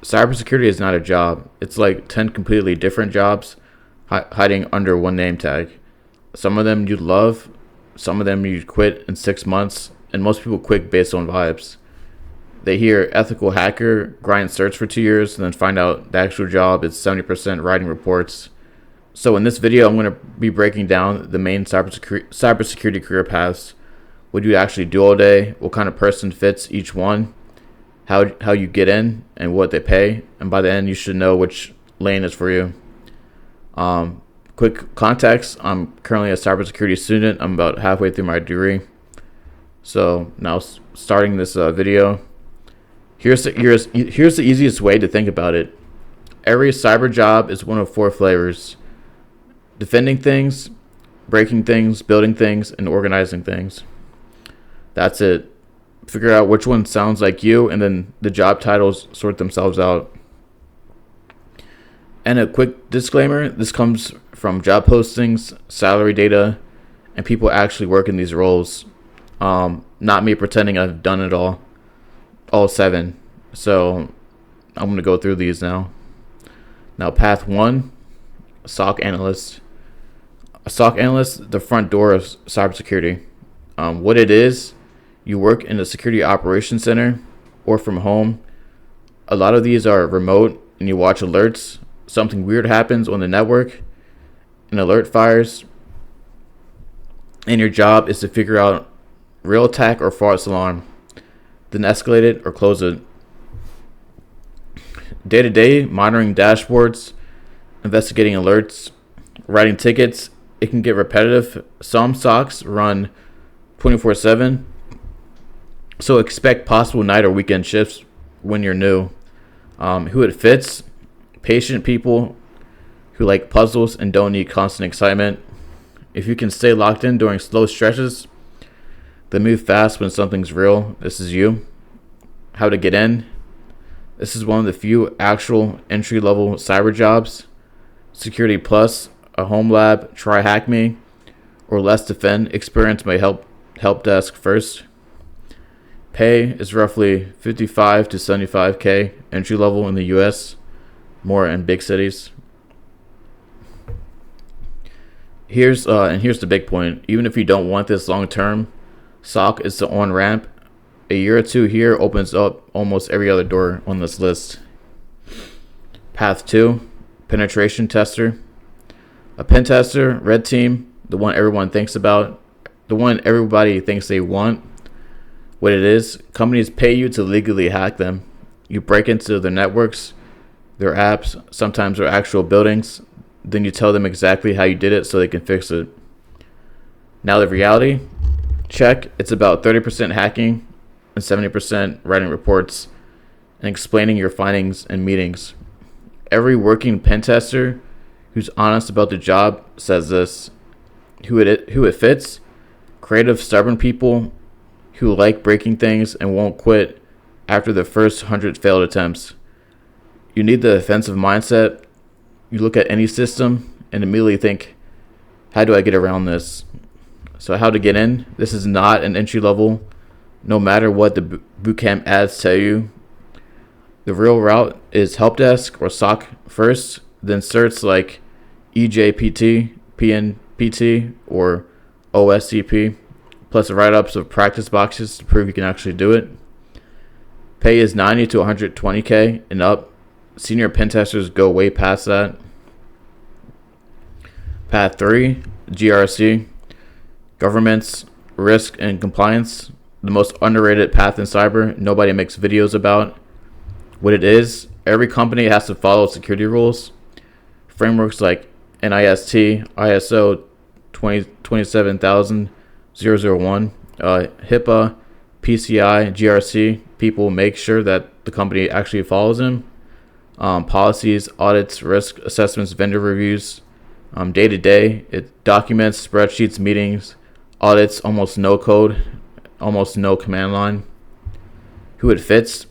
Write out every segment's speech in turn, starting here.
Cybersecurity is not a job. It's like 10 completely different jobs hiding under one name tag. Some of them you love, some of them you quit in 6 months, and most people quit based on vibes. They hear ethical hacker, grind certs for 2 years, and then find out the actual job is 70% writing reports. So in this video, I'm going to be breaking down the main cybersecurity career paths. What do you actually do all day? What kind of person fits each one? How you get in and what they pay. And by the end, you should know which lane is for you. Quick context, I'm currently a cybersecurity student. I'm about halfway through my degree. So now starting this video, here's the easiest way to think about it. Every cyber job is one of 4 flavors: defending things, breaking things, building things, and organizing things. That's it. Figure out which one sounds like you, and then the job titles sort themselves out. And a quick disclaimer, this comes from job postings, salary data, and people actually work in these roles. Not me pretending I've done it all 7. So I'm going to go through these now. Now, path 1, SOC Analyst. A SOC Analyst, the front door of cybersecurity. What it is, you work in the security operations center or from home. A lot of these are remote, and you watch alerts. Something weird happens on the network, an alert fires, and your job is to figure out real attack or false alarm, then escalate it or close it. Day-to-day, monitoring dashboards, investigating alerts, writing tickets. It can get repetitive. Some SOCs run 24/7, so expect possible night or weekend shifts when you're new. Who it fits: patient people who like puzzles and don't need constant excitement. If you can stay locked in during slow stretches, then move fast when something's real, this is you. How to get in: this is one of the few actual entry-level cyber jobs. Security Plus, a home lab, try Hack Me, or Let's Defend experience may help desk first. Pay is roughly 55 to 75K entry level in the US, more in big cities. Here's the big point. Even if you don't want this long term, SOC is the on ramp. A year or two here opens up almost every other door on this list. Path 2, penetration tester. A pen tester, red team, the one everyone thinks about, the one everybody thinks they want. What it is, companies pay you to legally hack them. You break into their networks, their apps, sometimes their actual buildings. Then you tell them exactly how you did it so they can fix it. Now the reality, check, it's about 30% hacking and 70% writing reports and explaining your findings in meetings. Every working pen tester who's honest about the job says this. Who it fits: creative, stubborn people who like breaking things and won't quit after the first 100 failed attempts. You need the offensive mindset. You look at any system and immediately think, how do I get around this? So how to get in: this is not an entry level, no matter what the bootcamp ads tell you. The real route is help desk or SOC first, then certs like EJPT, PNPT, or OSCP, plus write-ups of practice boxes to prove you can actually do it. Pay is 90 to 120K and up. Senior pen testers go way past that. Path 3, GRC, governance, risk, and compliance. The most underrated path in cyber, nobody makes videos about. What it is, every company has to follow security rules. Frameworks like NIST, ISO 27001, HIPAA, PCI, GRC, people make sure that the company actually follows them. Policies, audits, risk assessments, vendor reviews. Day to day, it documents, spreadsheets, meetings, audits, almost no code, almost no command line. Who it fits: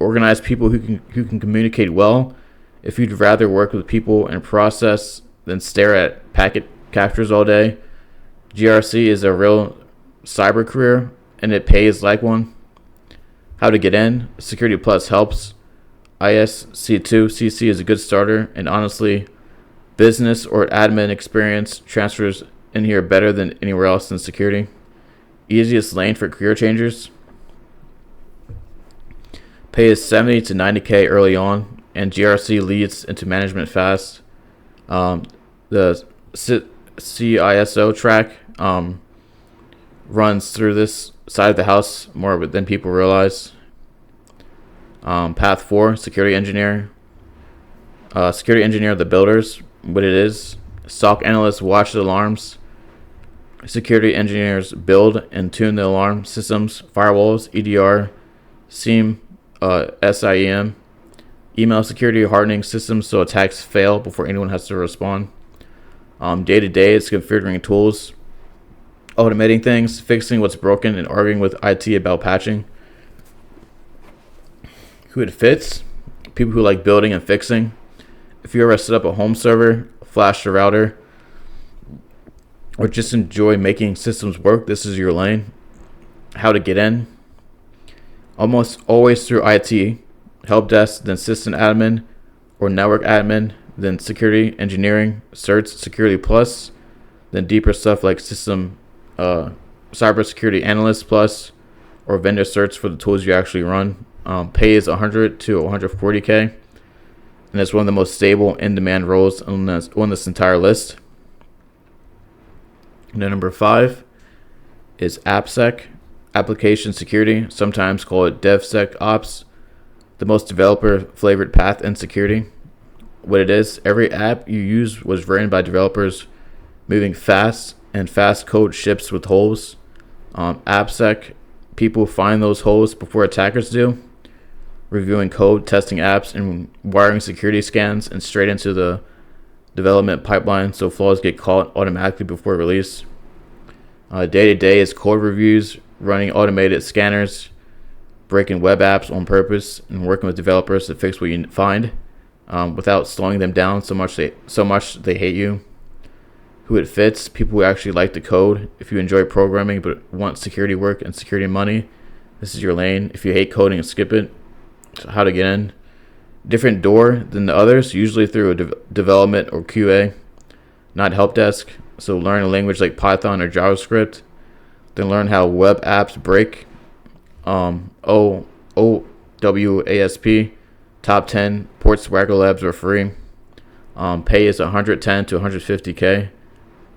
organized people who can communicate well. If you'd rather work with people and process than stare at packet captures all day, GRC is a real cyber career and it pays like one. How to get in: Security Plus helps. ISC2 CC is a good starter, and honestly, business or admin experience transfers in here better than anywhere else in security. Easiest lane for career changers. Pay is 70 to 90K early on, and GRC leads into management fast. The CISO track runs through this side of the house more than people realize. Path 4, security engineer. Security engineer, the builders, what it is. SOC analysts watch the alarms. Security engineers build and tune the alarm systems, firewalls, EDR, SIEM, SIEM, email security hardening systems so attacks fail before anyone has to respond. Day to day, it's configuring tools, automating things, fixing what's broken, and arguing with IT about patching. Who it fits? People who like building and fixing. If you ever set up a home server, flash the router, or just enjoy making systems work, this is your lane. How to get in? Almost always through IT, help desk, then system admin or network admin, then security engineering, certs, security plus, then deeper stuff like system cybersecurity analyst plus, or vendor certs for the tools you actually run. Pay is 100 to 140K, and it's one of the most stable in-demand roles on this entire list. And then number 5 is AppSec, application security, sometimes called DevSecOps, the most developer-flavored path in security. What it is, every app you use was written by developers moving fast, and fast code ships with holes. AppSec, people find those holes before attackers do, reviewing code, testing apps, and wiring security scans and straight into the development pipeline so flaws get caught automatically before release. Day to day is code reviews, running automated scanners, breaking web apps on purpose, and working with developers to fix what you find without slowing them down so much they hate you. Who it fits? People who actually like the code. If you enjoy programming but want security work and security money, this is your lane. If you hate coding, skip it. So how to get in? Different door than the others, usually through a development or QA, not help desk. So learn a language like Python or JavaScript. Then learn how web apps break. OWASP, top 10. Port Swagger Labs are free. Pay is 110 to 150K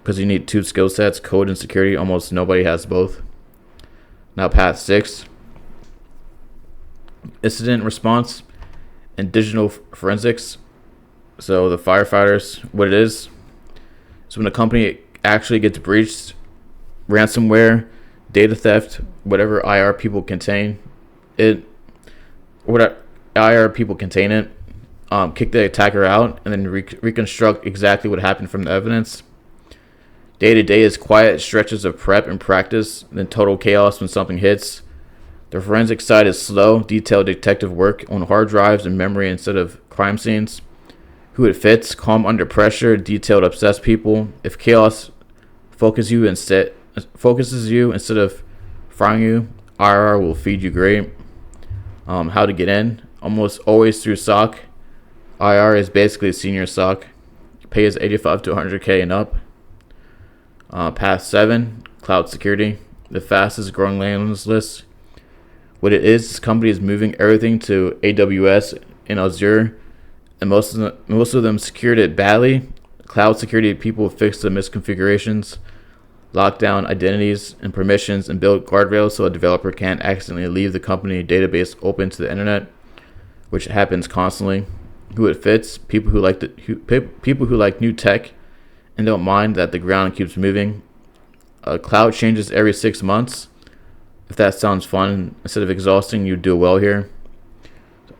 because you need 2 skill sets, code and security. Almost nobody has both. Now path 6, incident response and digital forensics. So the firefighters, what it is when a company actually gets breached, ransomware, data theft, whatever IR people contain it, kick the attacker out, and then reconstruct exactly what happened from the evidence. Day to day is quiet stretches of prep and practice, then total chaos when something hits. The forensic side is slow, detailed detective work on hard drives and memory instead of crime scenes. Who it fits? Calm under pressure, detailed obsessed people. If chaos focuses you instead of frying you, IR will feed you great. How to get in? Almost always through SOC. IR is basically a senior SOC. Pay is 85 to 100K and up. Path 7, cloud security, the fastest growing lane on this list. What it is, this company is moving everything to AWS and Azure, and most of them secured it badly. Cloud security people fix the misconfigurations, lock down identities and permissions, and build guardrails so a developer can't accidentally leave the company database open to the internet, which happens constantly. Who it fits? People who like new tech and don't mind that the ground keeps moving. Cloud changes every 6 months. If that sounds fun instead of exhausting, you do well here.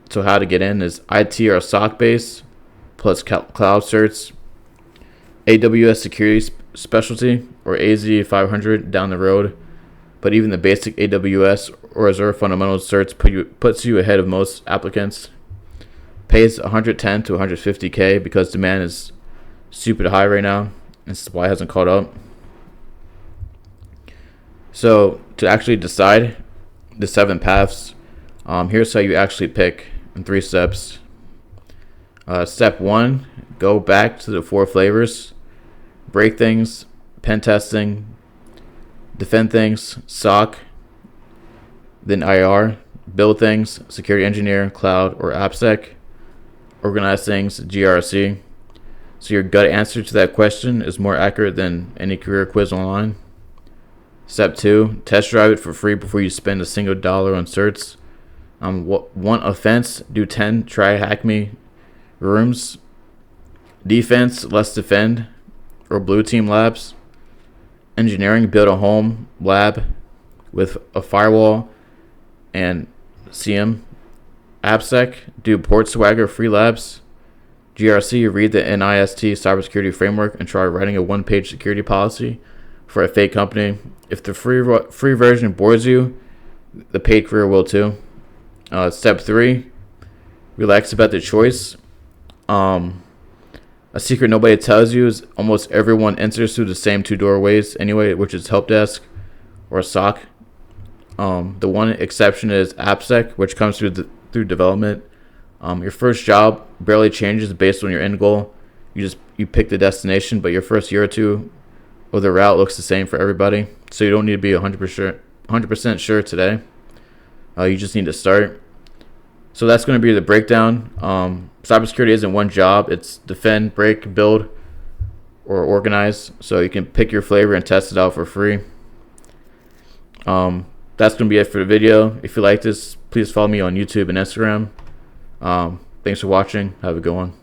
So how to get in is IT or SOC base plus cloud certs, AWS security specialty or AZ 500 down the road. But even the basic AWS or Azure fundamentals certs puts you ahead of most applicants. Pays 110 to 150K because demand is super high right now. This is why it hasn't caught up. So to actually decide the 7 paths, here's how you actually pick. in 3 steps. Step 1, go back to the 4 flavors: break things, pen testing, defend things, SOC, then IR, build things, security engineer, cloud, or AppSec, organize things, GRC. So your gut answer to that question is more accurate than any career quiz online. Step 2, test drive it for free before you spend a single dollar on certs. 1 offense, do 10 try hack me rooms. Defense, let's defend, or blue team labs. Engineering, build a home lab with a firewall and CM. AppSec, do port swagger free labs. GRC, read the NIST cybersecurity framework and try writing a 1-page security policy for a fake company. If the free version bores you, the paid career will too. Step 3, relax about the choice. A secret nobody tells you is almost everyone enters through the same 2 doorways anyway, which is help desk or SOC. The one exception is AppSec, which comes through development. Your first job barely changes based on your end goal. You pick the destination, but your first year or 2 of the route looks the same for everybody. So you don't need to be 100% sure today. You just need to start. So that's going to be the breakdown. Cybersecurity isn't one job. It's defend, break, build, or organize. So you can pick your flavor and test it out for free. That's going to be it for the video. If you like this, please follow me on YouTube and Instagram. Thanks for watching. Have a good one.